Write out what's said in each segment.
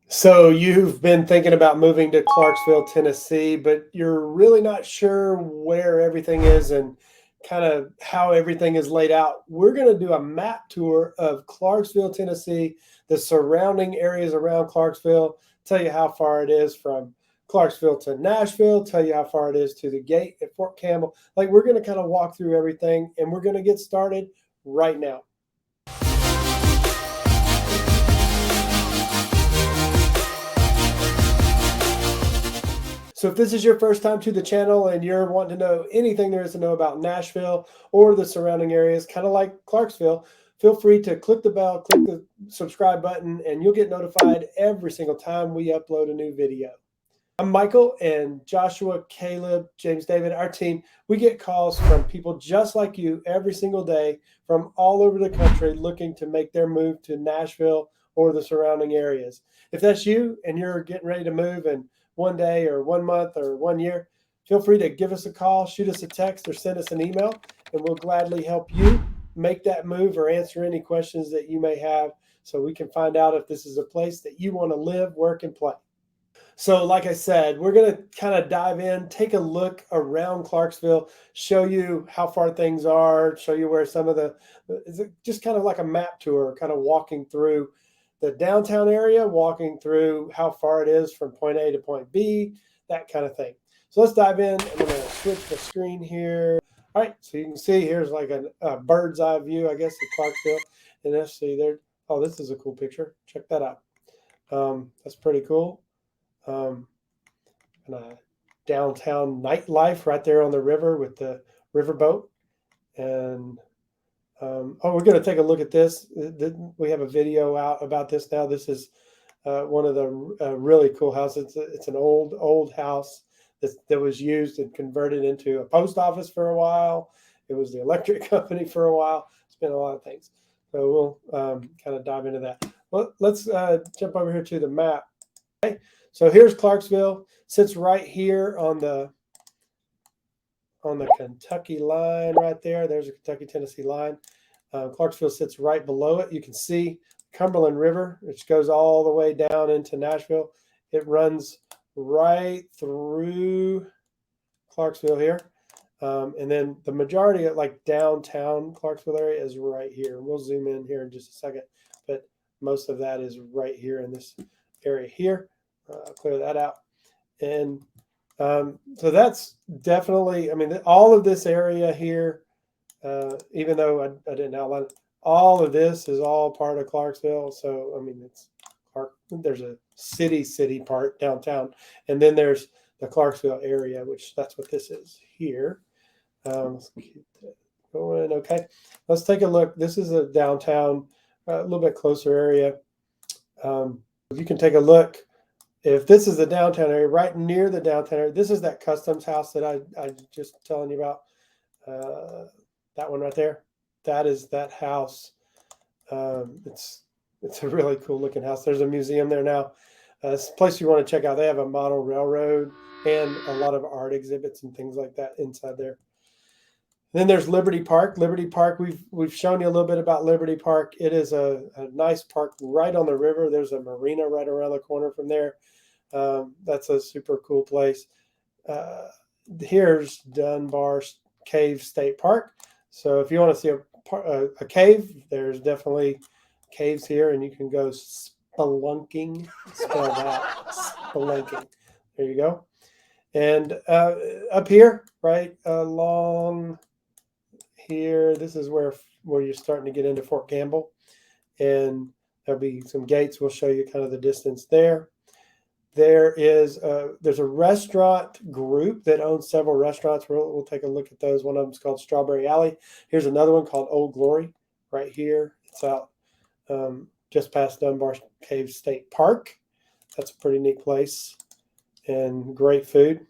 So you've been thinking about moving to Clarksville, Tennessee, but you're really not sure where everything is and kind of how everything is laid out. We're going to do a map tour of Clarksville, Tennessee, the surrounding areas around Clarksville, tell you how far it is from Clarksville to Nashville, tell you how far it is to the gate at Fort Campbell. Like, we're going to kind of walk through everything, and we're going to get started right now. So if this is your first time to the channel and you're wanting to know anything there is to know about Nashville or the surrounding areas, kind of like Clarksville, feel free to click the bell, click the subscribe button, and you'll get notified every single time we upload a new video. I'm Michael, and Joshua, Caleb, James, David, our team, we get calls from people just like you every single day from all over the country looking to make their move to Nashville or the surrounding areas. If that's you and you're getting ready to move in one day or 1 month or 1 year, feel free to give us a call, shoot us a text, or send us an email, and we'll gladly help you make that move or answer any questions that you may have so we can find out if this is a place that you want to live, work, and play. So, like I said, we're going to kind of dive in, take a look around Clarksville, show you how far things are, show you where some of it's just kind of like a map tour, kind of walking through the downtown area, walking through how far it is from point A to point B, that kind of thing. So let's dive in. I'm going to switch the screen here. All right, so you can see here's like a bird's eye view, I guess, of Clarksville. And let's see there. Oh, this is a cool picture. Check that out. That's pretty cool. And downtown nightlife right there on the river with the riverboat. And we're going to take a look at this. We have a video out about this now. This is one of the really cool houses. It's an old house that was used and converted into a post office for a while. It was the electric company for a while. It's been a lot of things. So we'll kind of dive into that. Well, let's jump over here to the map. Okay. So here's Clarksville, sits right here on the Kentucky line right there. There's a Kentucky-Tennessee line. Clarksville sits right below it. You can see Cumberland River, which goes all the way down into Nashville. It runs right through Clarksville here. And then the majority of like downtown Clarksville area is right here. We'll zoom in here in just a second, but most of that is right here in this area here. Clear that out. And so that's definitely, I mean, all of this area here, even though I didn't outline it, all of this is all part of Clarksville. So, I mean, there's a city part downtown. And then there's the Clarksville area, which that's what this is here. Let's keep that going. Okay. Let's take a look. This is a downtown, a little bit closer area. You can take a look. If this is the downtown area, right near the downtown area, this is that customs house that I just telling you about. That one right there. That is that house. It's a really cool looking house. There's a museum there now. It's a place you want to check out. They have a model railroad and a lot of art exhibits and things like that inside there. Then there's Liberty Park. Liberty Park, we've shown you a little bit about Liberty Park. It is a nice park right on the river. There's a marina right around the corner from there. That's a super cool place. Here's Dunbar Cave State Park. So if you want to see a cave, there's definitely caves here, and you can go spelunking. Spell that, spelunking. There you go. And up here, right along here, this is where you're starting to get into Fort Campbell, and there'll be some gates. We'll show you kind of the distance there. There's a restaurant group that owns several restaurants. We'll take a look at those. One of them is called Strawberry Alley. Here's another one called Old Glory right here. It's out just past Dunbar Cave State Park. That's a pretty neat place and great food.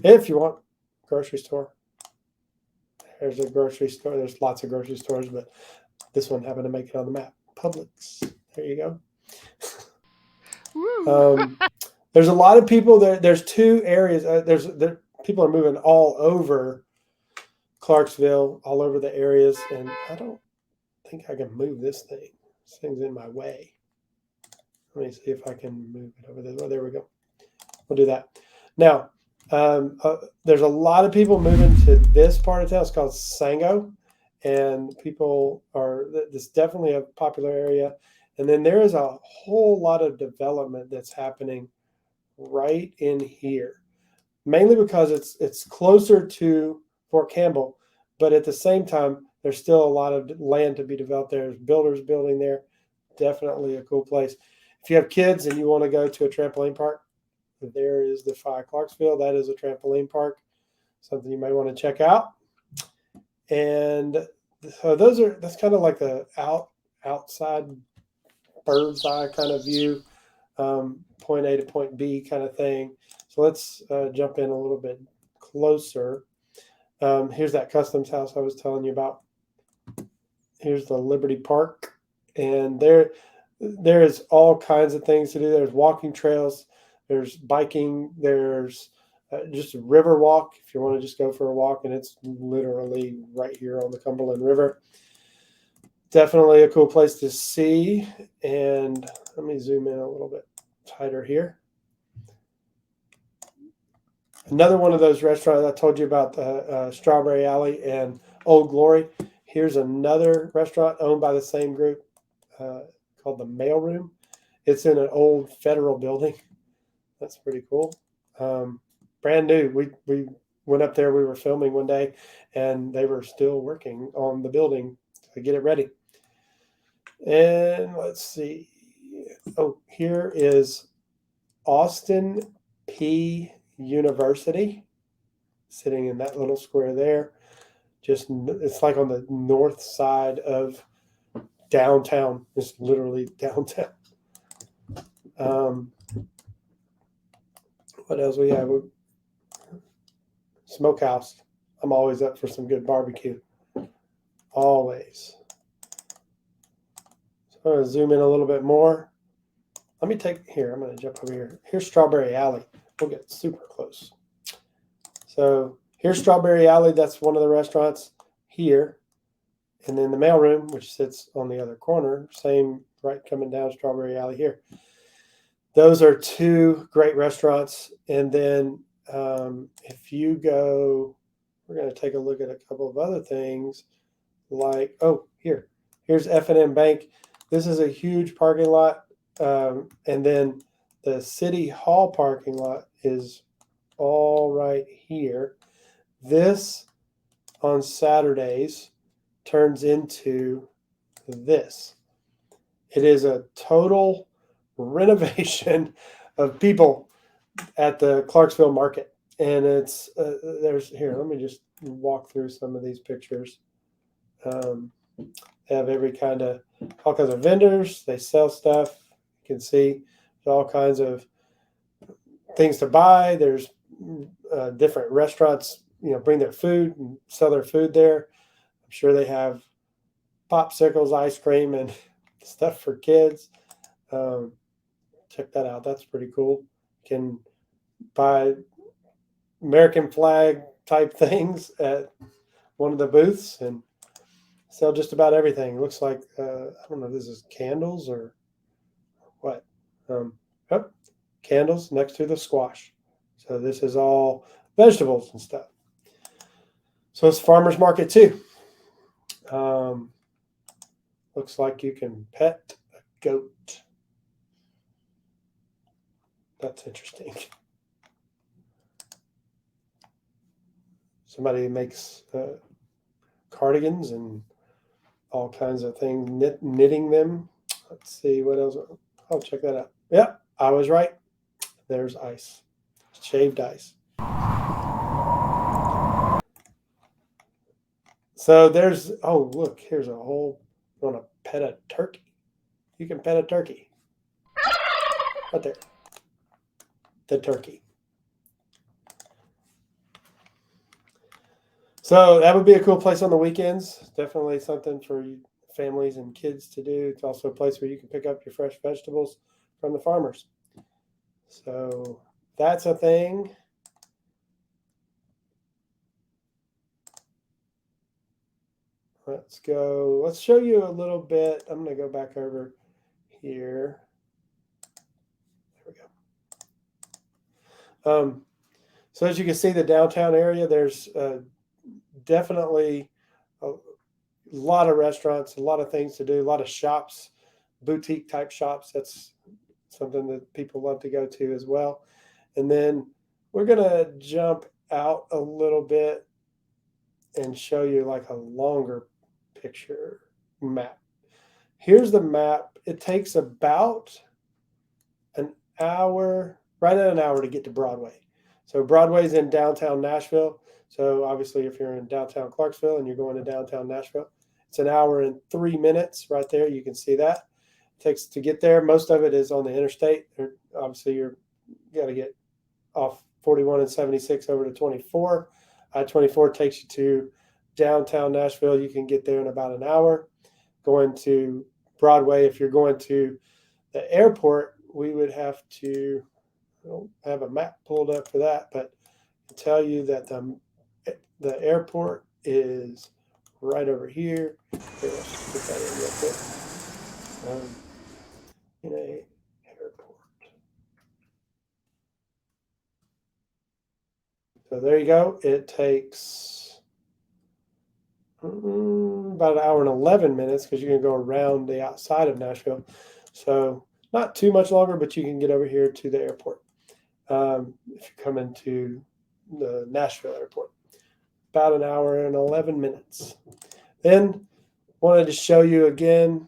If you want grocery store, there's a grocery store. There's lots of grocery stores, but this one happened to make it on the map. Publix. There you go. There's a lot of people there. There's two areas. People are moving all over Clarksville, all over the areas, and I don't think I can move this thing. This thing's in my way. Let me see if I can move it over there. Oh, there we go. We'll do that. Now, there's a lot of people moving to this part of town. It's called Sango, and people are, this is definitely a popular area. And then there is a whole lot of development that's happening right in here, mainly because it's closer to Fort Campbell, but at the same time, there's still a lot of land to be developed there. There's builders building there. Definitely a cool place. If you have kids and you want to go to a trampoline park, there is the Phi Clarksville. That is a trampoline park, something you may want to check out. And so that's kind of like the outside bird's eye kind of view, point A to point B kind of thing. So let's jump in a little bit closer. Here's that customs house I was telling you about. Here's the Liberty Park, and there is all kinds of things to do. There's walking trails, there's biking, there's just a river walk if you want to just go for a walk, and it's literally right here on the Cumberland River. Definitely a cool place to see. And let me zoom in a little bit tighter here. Another one of those restaurants I told you about, the Strawberry Alley and Old Glory. Here's another restaurant owned by the same group called the Mail Room. It's in an old federal building. That's pretty cool. Brand new. We went up there. We were filming one day, and they were still working on the building to get it ready. And let's see. Oh, here is Austin P University, sitting in that little square there. Just, it's like on the north side of downtown. It's literally downtown. What else we have? Smokehouse. I'm always up for some good barbecue. Always. So I'm going to zoom in a little bit more. Let me take here. I'm going to jump over here. Here's Strawberry Alley. We'll get super close. So here's Strawberry Alley. That's one of the restaurants here. And then the Mail Room, which sits on the other corner, same right coming down Strawberry Alley here. Those are two great restaurants. And then if you go, we're going to take a look at a couple of other things like, oh, here's F&M Bank. This is a huge parking lot. And then the City Hall parking lot is all right here. This on Saturdays turns into this. It is a total renovation of people at the Clarksville market. And it's, here, let me just walk through some of these pictures. They have all kinds of vendors. They sell stuff. You can see all kinds of things to buy. There's different restaurants, bring their food and sell their food there. I'm sure they have popsicles, ice cream, and stuff for kids. Check that out. That's pretty cool. You can buy American flag type things at one of the booths and sell just about everything. It looks like, I don't know if this is candles or what. Candles next to the squash. So this is all vegetables and stuff. So it's farmer's market too. Looks like you can pet a goat. That's interesting. Somebody makes cardigans and all kinds of things, knitting them. Let's see what else. I'll check that out. Yeah, I was right. There's ice, shaved ice. So there's, oh, look, here's a whole, you want to pet a turkey? You can pet a turkey. Right there. The turkey. So that would be a cool place on the weekends. Definitely something for families and kids to do. It's also a place where you can pick up your fresh vegetables from the farmers. So that's a thing. Let's go. Let's show you a little bit. I'm going to go back over here. So as you can see, the downtown area, there's definitely a lot of restaurants, a lot of things to do, a lot of shops, boutique type shops. That's something that people love to go to as well. And then we're going to jump out a little bit and show you like a longer picture map. Here's the map. It takes about an hour, right at an hour to get to Broadway. So Broadway's in downtown Nashville. So obviously if you're in downtown Clarksville and you're going to downtown Nashville, it's an hour and 3 minutes right there. You can see that. It takes to get there. Most of it is on the interstate. Obviously you got to get off 41 and 76 over to 24. I-24 takes you to downtown Nashville. You can get there in about an hour. Going to Broadway, if you're going to the airport, we would have to, I don't have a map pulled up for that, but I tell you that the airport is right over here. Here, let's just put that in real quick. In a airport. So there you go. It takes about an hour and 11 minutes because you're going to go around the outside of Nashville. So not too much longer, but you can get over here to the airport if you come into the Nashville airport. About an hour and 11 minutes. Then wanted to show you again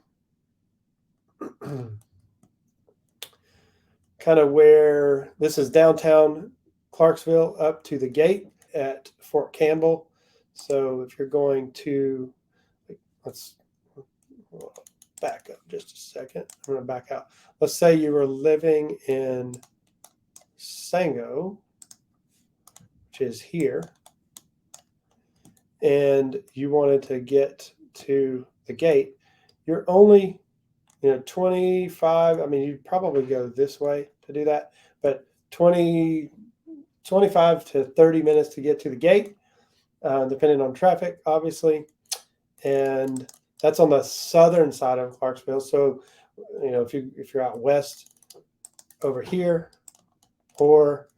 kind of where this is downtown Clarksville up to the gate at Fort Campbell. So if you're going to, let's back up just a second. I'm going to back out. Let's say you were living in Sango, which is here, and you wanted to get to the gate. You're only, 25. I mean, you'd probably go this way to do that, but 25 to 30 minutes to get to the gate, depending on traffic, obviously. And that's on the southern side of Clarksville. So, if you're out west over here, or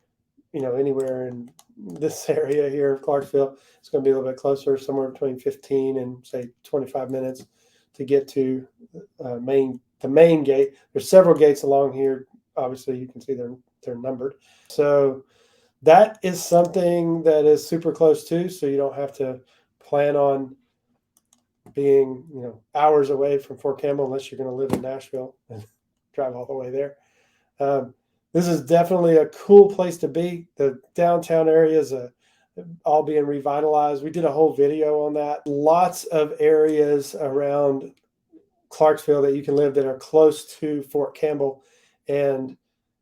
anywhere in this area here of Clarksville, it's going to be a little bit closer, somewhere between 15 and say 25 minutes to get to the main gate. There's several gates along here. Obviously, you can see they're numbered. So that is something that is super close to, so you don't have to plan on being hours away from Fort Campbell unless you're going to live in Nashville and drive all the way there. This is definitely a cool place to be. The downtown area is all being revitalized. We did a whole video on that. Lots of areas around Clarksville that you can live that are close to Fort Campbell. And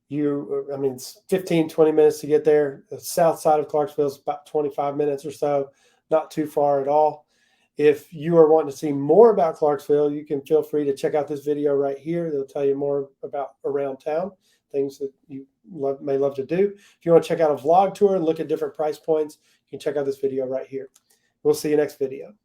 it's 15, 20 minutes to get there. The south side of Clarksville is about 25 minutes or so, not too far at all. If you are wanting to see more about Clarksville, you can feel free to check out this video right here. They'll tell you more about around town, things that you may love to do. If you want to check out a vlog tour and look at different price points, you can check out this video right here. We'll see you next video.